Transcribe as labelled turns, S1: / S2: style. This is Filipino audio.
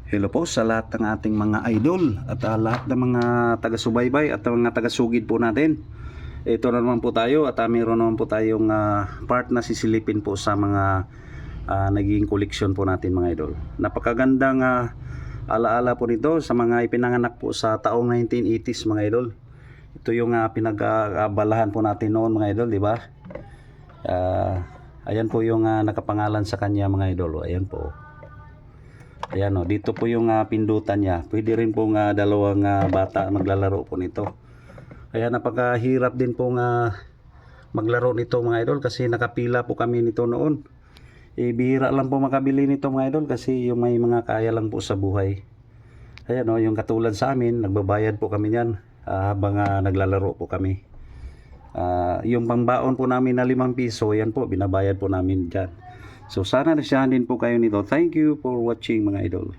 S1: Hello po sa lahat ng ating mga idol at lahat ng mga taga-subaybay at mga taga-sugid po natin. Ito na naman po tayo at mayroon naman po tayong part na sisilipin po sa mga naging koleksyon po natin mga idol. Napakagandang alaala po nito sa mga ipinanganak po sa taong 1980s mga idol. Ito yung pinag-abalahan po natin noon mga idol, di ba? Ayan po yung nakapangalan sa kanya mga idol. Ayan po. Ayan o, dito po yung pindutan niya. Pwede rin po dalawang bata maglalaro po nito. Kaya napakahirap din po maglaro nito mga idol kasi nakapila po kami nito noon. Bihira lang po makabili nito mga idol kasi yung may mga kaya lang po sa buhay. Ayan o, yung katulad sa amin, nagbabayad po kami yan habang naglalaro po kami. Yung pangbaon po namin na 5 piso, yan po, binabayad po namin dyan. So sana nasyahan din po kayo nito. Thank you for watching mga idol.